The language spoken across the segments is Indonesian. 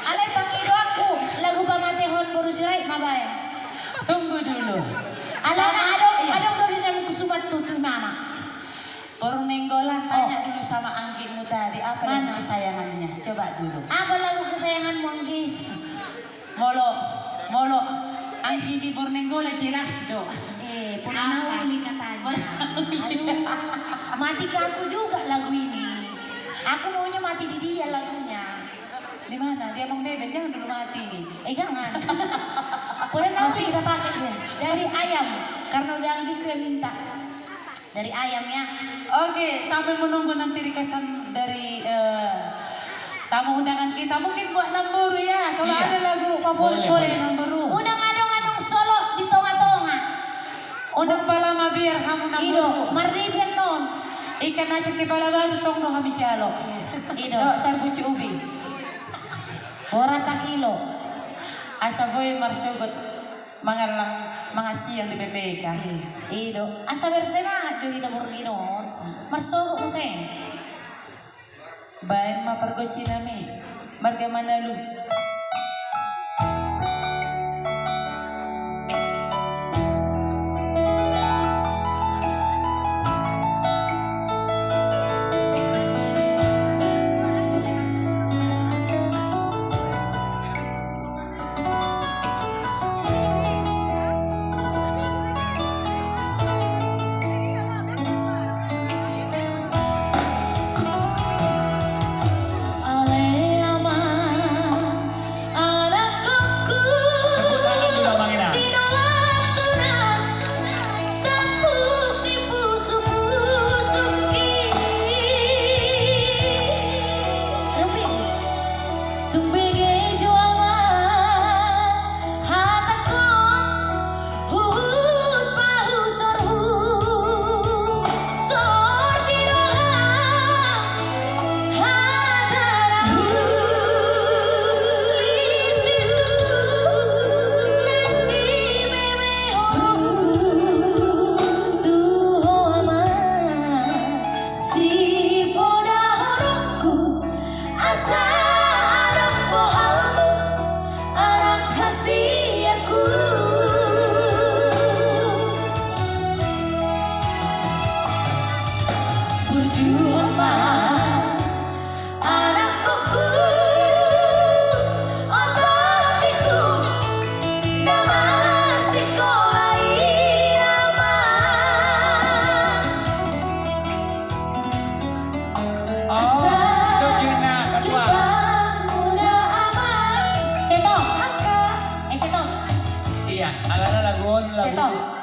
Alay pangido aku lagu pamatehon baru sirai mabay. Tunggu dulu. Ala na adong dari dalam kusumat tutu mana? Purnenggolan tanya dulu sama Anggimu tadi apa lagu kesayangannya. Coba dulu. Apa lagu kesayanganmu Anggi? Molo. Anggi di Purnenggolan jelas do. Purnauli katanya. Aduh, mati ke aku juga lagu ini. Aku maunya mati di dia lagunya. Di mana? Dia Bang Beben jangan dulu mati nih. Jangan. Purnauli Masih kita pakai dia. dari ayam karena udah Anggiku yang minta. Dari ayam ya. Oke, sambil menunggu nanti requestan dari tamu undangan kita mungkin buat Namburu ya. Kalau ada lagu favorit boleh Namburu. Undang adong solo di tonga-tonga. Undang palama biar kamu Namburu. Ido, mardidian non. Ikan nasi kepala batu tong do kami calo. Ido. Do sarbuci ubi. Ora sakilo. Asa boy marsugot mangalang mangasiang di PPK. Ido, asa bersemangat jo kita burginon. Marsogo kusen. Bayan mapargoci nami. Marga Manalu.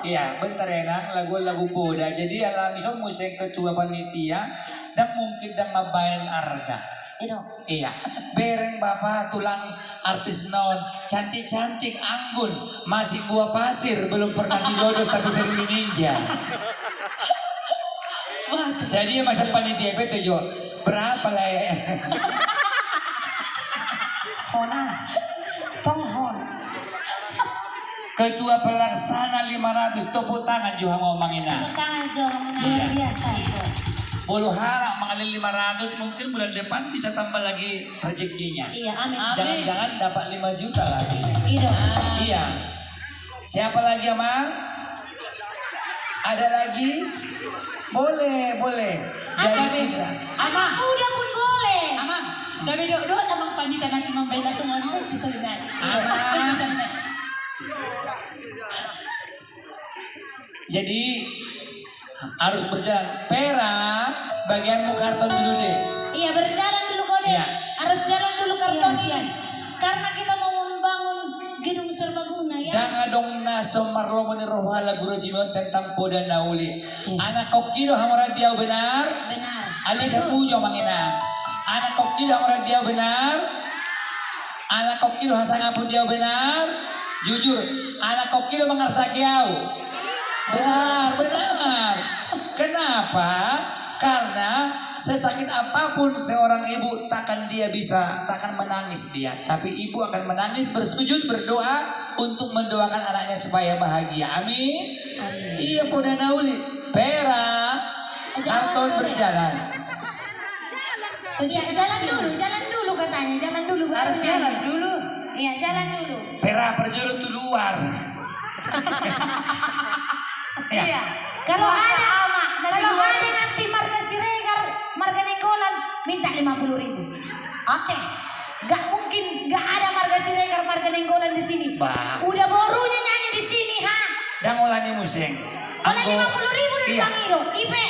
Iya, bentar ya nak, lagu-lagu poda. Jadi alam iso musik ketua panitia dan mungkin dan mabayan arga. Iya, bereng bapak tulang artis non, cantik-cantik anggun, masih buah pasir, belum pernah dijodoh tapi sering dininja. Jadi masa panitia itu jo, berapa lah ya? Hona, tonghon. Ketua pelaksana 500 tepuk tangan juga ngomongin. Tepuk tangan jo, luar biasa itu. Bolu harap mengalir 500 mungkin bulan depan bisa tambah lagi rezekinya. Iya, amin. Jangan-jangan dapat 5 juta lagi. Iya. Siapa lagi Amang? Ada lagi? Boleh. Jadi Amang. Udah pun boleh. Amang. Kami doa Amang pandita nanti membela semua juga bisa naik. Amang. Jadi harus berjalan. Pera, bagianmu karton dulu deh. Iya, berjalan dulu kode. Iya. Harus jalan dulu karton Iya. Karena kita mau membangun gedung serbaguna ya. Jangan dong naso marlomoni rohala guru jimon tentang poda nauli. Anak kokido hamara dia benar. Benar. Alisa pujo mangina. Anak kokido hamara dia benar. Anak kokido hasangapun dia benar. Jujur, anak kokido mengarsa kiau. Benar. Kenapa? Karena sesakit apapun seorang ibu takkan menangis dia. Tapi ibu akan menangis, bersujud, berdoa untuk mendoakan anaknya supaya bahagia. Amin. Iya poda nauli. Pera, karton berjalan. Jalan dulu katanya, jalan dulu. baru Harus jalan dulu. Iya, jalan dulu. Pera perjolo tu luar. Ya. Iya. Kalau Masa ada, ama, kalau ada nanti marga Siregar, marga Nenggolan, minta 50.000. Oke. Gak mungkin, gak ada marga Siregar, marga Nenggolan di sini. Bah. Udah borunya nyanyi di sini, ha? Dan olani museng. Oleh 50.000 dari Iya. Bang Ilo. Ipe,